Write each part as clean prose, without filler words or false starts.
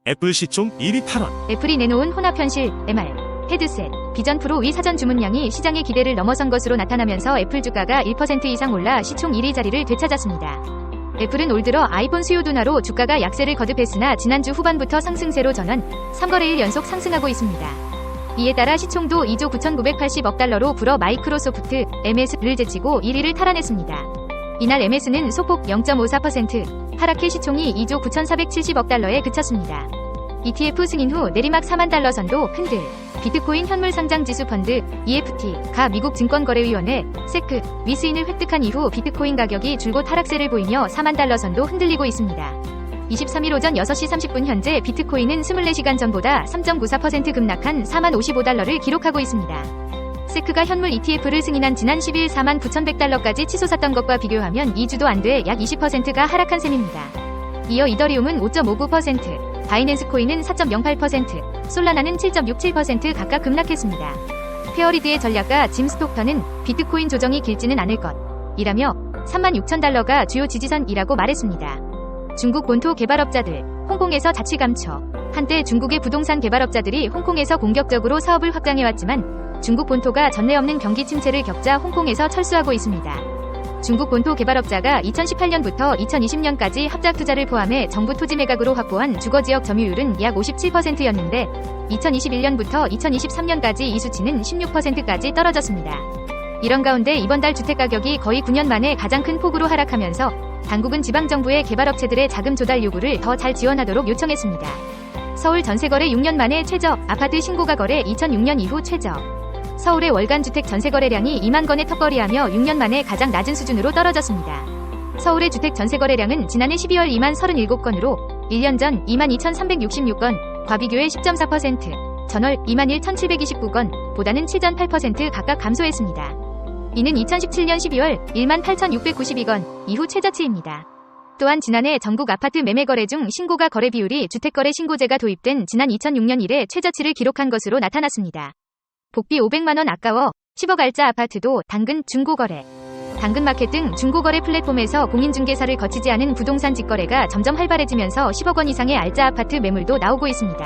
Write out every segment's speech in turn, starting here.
애플 시총 1위 탈환. 애플이 내놓은 혼합 현실, MR, 헤드셋, 비전 프로 위 사전 주문량이 시장의 기대를 넘어선 것으로 나타나면서 애플 주가가 1% 이상 올라 시총 1위 자리를 되찾았습니다. 애플은 올 들어 아이폰 수요 둔화로 주가가 약세를 거듭했으나 지난주 후반부터 상승세로 전환, 3거래일 연속 상승하고 있습니다. 이에 따라 시총도 2조 9,980억 달러로 불어 마이크로소프트, MS를 제치고 1위를 탈환했습니다. 이날 MS는 소폭 0.54%, 하락해 시총이 2조 9,470억 달러에 그쳤습니다. ETF 승인 후 내리막 4만 달러 선도 흔들, 비트코인 현물 상장 지수 펀드, EFT,가 미국 증권거래위원회, SEC, 위스인을 획득한 이후 비트코인 가격이 줄곧 하락세를 보이며 4만 달러 선도 흔들리고 있습니다. 23일 오전 6시 30분 현재 비트코인은 24시간 전보다 3.94% 급락한 4만 55달러를 기록하고 있습니다. 세크가 현물 ETF를 승인한 지난 10일 4만 9,100달러까지 치솟았던 것과 비교하면 2주도 안 돼 약 20%가 하락한 셈입니다. 이어 이더리움은 5.59%, 바이낸스 코인은 4.08%, 솔라나는 7.67% 각각 급락했습니다. 페어리드의 전략가 짐 스톡턴은 비트코인 조정이 길지는 않을 것 이라며 36,000달러가 주요 지지선이라고 말했습니다. 중국 본토 개발업자들, 홍콩에서 자치 감초. 한때 중국의 부동산 개발업자들이 홍콩에서 공격적으로 사업을 확장해왔지만 중국 본토가 전례 없는 경기 침체를 겪자 홍콩에서 철수하고 있습니다. 중국 본토 개발업자가 2018년부터 2020년까지 합작 투자를 포함해 정부 토지 매각으로 확보한 주거지역 점유율은 약 57%였는데 2021년부터 2023년까지 이 수치는 16%까지 떨어졌습니다. 이런 가운데 이번 달 주택가격이 거의 9년 만에 가장 큰 폭으로 하락하면서 당국은 지방정부의 개발업체들의 자금 조달 요구를 더 잘 지원하도록 요청했습니다. 서울 전세거래 6년 만에 최저, 아파트 신고가 거래 2006년 이후 최저. 서울의 월간 주택 전세 거래량이 2만 건에 턱걸이하며 6년 만에 가장 낮은 수준으로 떨어졌습니다. 서울의 주택 전세 거래량은 지난해 12월 2만 37건으로 1년 전 2만 2,366건, 과 비교해 10.4%, 전월 2만 1,729건, 보다는 7.8% 각각 감소했습니다. 이는 2017년 12월 1만 8,692건 이후 최저치입니다. 또한 지난해 전국 아파트 매매 거래 중 신고가 거래 비율이 주택거래 신고제가 도입된 지난 2006년 이래 최저치를 기록한 것으로 나타났습니다. 복비 500만원 아까워 10억 알짜 아파트도 당근 중고거래, 당근마켓 등 중고거래 플랫폼에서 공인중개사를 거치지 않은 부동산 직거래가 점점 활발해지면서 10억 원 이상의 알짜 아파트 매물도 나오고 있습니다.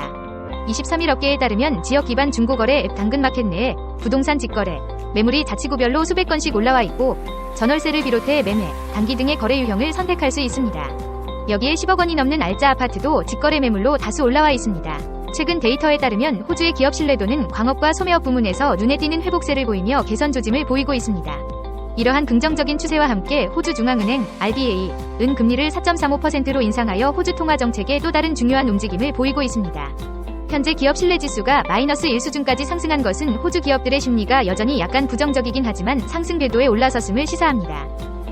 23일 업계에 따르면 지역 기반 중고거래 앱 당근마켓 내에 부동산 직거래, 매물이 자치구별로 수백 건씩 올라와 있고 전월세를 비롯해 매매, 단기 등의 거래 유형을 선택할 수 있습니다. 여기에 10억 원이 넘는 알짜 아파트도 직거래 매물로 다수 올라와 있습니다. 최근 데이터에 따르면 호주의 기업 신뢰도는 광업과 소매업 부문에서 눈에 띄는 회복세를 보이며 개선 조짐을 보이고 있습니다. 이러한 긍정적인 추세와 함께 호주 중앙은행 RBA은 금리를 4.35%로 인상하여 호주 통화 정책의 또 다른 중요한 움직임을 보이고 있습니다. 현재 기업 신뢰지수가 -1 수준까지 상승한 것은 호주 기업들의 심리가 여전히 약간 부정적이긴 하지만 상승 궤도에 올라섰음을 시사합니다.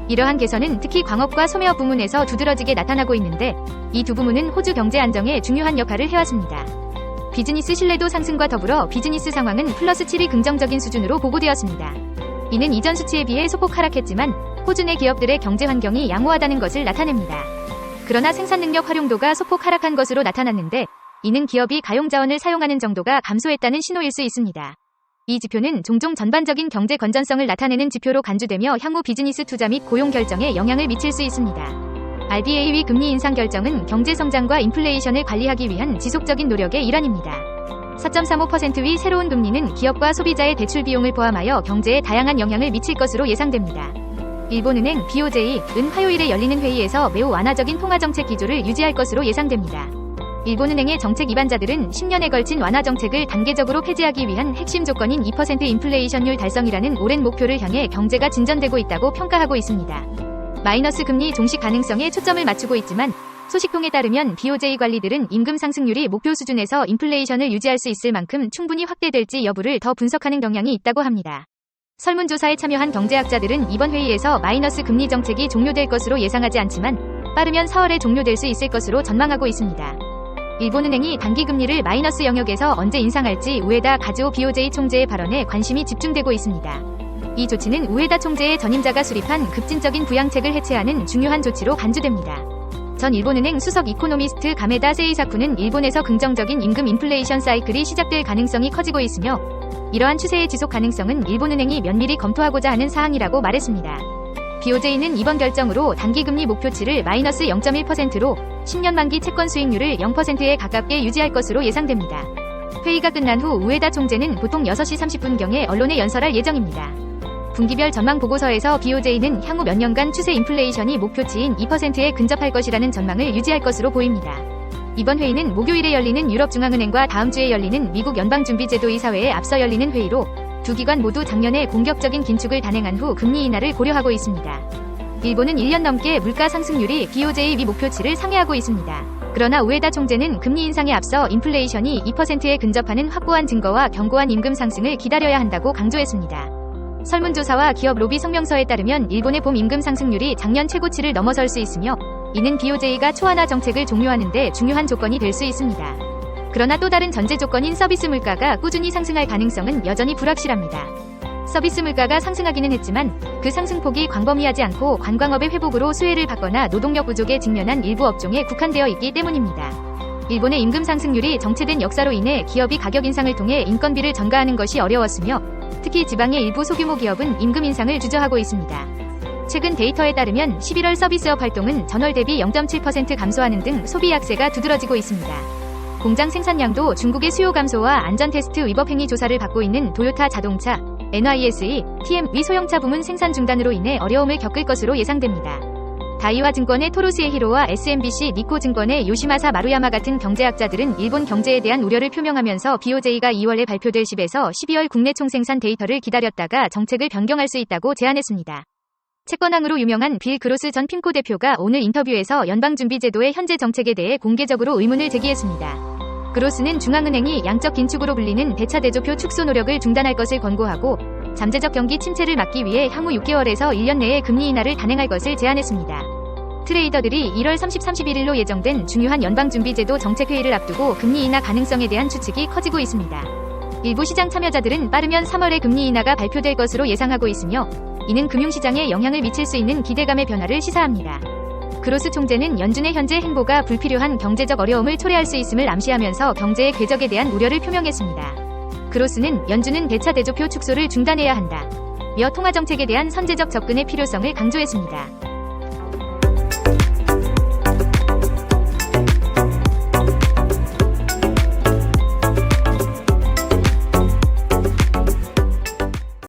이러한 개선은 특히 광업과 소매업 부문에서 두드러지게 나타나고 있는데 이 두 부문은 호주 경제 안정에 중요한 역할을 해왔습니다. 비즈니스 신뢰도 상승과 더불어 비즈니스 상황은 +7이 긍정적인 수준으로 보고되었습니다. 이는 이전 수치에 비해 소폭 하락했지만 호주 내 기업들의 경제 환경이 양호하다는 것을 나타냅니다. 그러나 생산 능력 활용도가 소폭 하락한 것으로 나타났는데 이는 기업이 가용 자원을 사용하는 정도가 감소했다는 신호일 수 있습니다. 이 지표는 종종 전반적인 경제 건전성을 나타내는 지표로 간주되며 향후 비즈니스 투자 및 고용 결정에 영향을 미칠 수 있습니다. RBA의 금리 인상 결정은 경제 성장과 인플레이션을 관리하기 위한 지속적인 노력의 일환입니다. 4.35%의 새로운 금리는 기업과 소비자의 대출 비용을 포함하여 경제에 다양한 영향을 미칠 것으로 예상됩니다. 일본은행 BOJ는 화요일에 열리는 회의에서 매우 완화적인 통화정책 기조를 유지할 것으로 예상됩니다. 일본은행의 정책 입안자들은 10년에 걸친 완화 정책을 단계적으로 폐지하기 위한 핵심 조건인 2% 인플레이션율 달성이라는 오랜 목표를 향해 경제가 진전되고 있다고 평가하고 있습니다. 마이너스 금리 종식 가능성에 초점을 맞추고 있지만 소식통에 따르면 BOJ 관리들은 임금 상승률이 목표 수준에서 인플레이션을 유지할 수 있을 만큼 충분히 확대될지 여부를 더 분석하는 경향이 있다고 합니다. 설문조사에 참여한 경제학자들은 이번 회의에서 마이너스 금리 정책이 종료될 것으로 예상하지 않지만 빠르면 4월에 종료될 수 있을 것으로 전망하고 있습니다. 일본은행이 단기 금리를 마이너스 영역에서 언제 인상할지 우에다 가즈오 BOJ 총재의 발언에 관심이 집중되고 있습니다. 이 조치는 우에다 총재의 전임자가 수립한 급진적인 부양책을 해체하는 중요한 조치로 간주됩니다. 전 일본은행 수석 이코노미스트 가메다 세이사쿠는 일본에서 긍정적인 임금 인플레이션 사이클이 시작될 가능성이 커지고 있으며 이러한 추세의 지속 가능성은 일본은행이 면밀히 검토하고자 하는 사항이라고 말했습니다. BOJ는 이번 결정으로 단기금리 목표치를 마이너스 0.1%로 10년 만기 채권 수익률을 0%에 가깝게 유지할 것으로 예상됩니다. 회의가 끝난 후 우에다 총재는 보통 6시 30분경에 언론에 연설할 예정입니다. 분기별 전망 보고서에서 BOJ는 향후 몇 년간 추세 인플레이션이 목표치인 2%에 근접할 것이라는 전망을 유지할 것으로 보입니다. 이번 회의는 목요일에 열리는 유럽중앙은행과 다음 주에 열리는 미국 연방준비제도 이사회에 앞서 열리는 회의로 두 기관 모두 작년에 공격적인 긴축을 단행한 후 금리 인하를 고려하고 있습니다. 일본은 1년 넘게 물가 상승률이 BOJ 목표치를 상회하고 있습니다. 그러나 우에다 총재는 금리 인상에 앞서 인플레이션이 2%에 근접하는 확고한 증거와 견고한 임금 상승을 기다려야 한다고 강조했습니다. 설문조사와 기업 로비 성명서에 따르면 일본의 봄 임금 상승률이 작년 최고치를 넘어설 수 있으며 이는 BOJ가 초안화 정책을 종료하는 데 중요한 조건이 될 수 있습니다. 그러나 또 다른 전제 조건인 서비스 물가가 꾸준히 상승할 가능성은 여전히 불확실합니다. 서비스 물가가 상승하기는 했지만 그 상승폭이 광범위하지 않고 관광업의 회복으로 수혜를 받거나 노동력 부족에 직면한 일부 업종에 국한되어 있기 때문입니다. 일본의 임금 상승률이 정체된 역사로 인해 기업이 가격 인상을 통해 인건비를 전가하는 것이 어려웠으며 특히 지방의 일부 소규모 기업은 임금 인상을 주저하고 있습니다. 최근 데이터에 따르면 11월 서비스업 활동은 전월 대비 0.7% 감소하는 등 소비 약세가 두드러지고 있습니다. 공장 생산량도 중국의 수요 감소와 안전 테스트 위법 행위 조사를 받고 있는 도요타 자동차, NYSE, TMV 소형차 부문 생산 중단으로 인해 어려움을 겪을 것으로 예상됩니다. 다이와 증권의 토로스의 히로와 SMBC 니코 증권의 요시마사 마루야마 같은 경제학자들은 일본 경제에 대한 우려를 표명하면서 BOJ가 2월에 발표될 10에서 12월 국내 총생산 데이터를 기다렸다가 정책을 변경할 수 있다고 제안했습니다. 채권왕으로 유명한 빌 그로스 전 핀코 대표가 오늘 인터뷰에서 연방준비제도의 현재 정책에 대해 공개적으로 의문을 제기했습니다. 그로스는 중앙은행이 양적 긴축으로 불리는 대차 대조표 축소 노력을 중단할 것을 권고하고 잠재적 경기 침체를 막기 위해 향후 6개월에서 1년 내에 금리 인하를 단행할 것을 제안했습니다. 트레이더들이 1월 30, 31일로 예정된 중요한 연방준비제도 정책회의를 앞두고 금리 인하 가능성에 대한 추측이 커지고 있습니다. 일부 시장 참여자들은 빠르면 3월에 금리 인하가 발표될 것으로 예상하고 있으며 이는 금융시장에 영향을 미칠 수 있는 기대감의 변화를 시사합니다. 그로스 총재는 연준의 현재 행보가 불필요한 경제적 어려움을 초래할 수 있음을 암시하면서 경제의 궤적에 대한 우려를 표명했습니다. 그로스는 연준은 대차 대조표 축소를 중단해야 한다. 며 통화정책에 대한 선제적 접근의 필요성을 강조했습니다.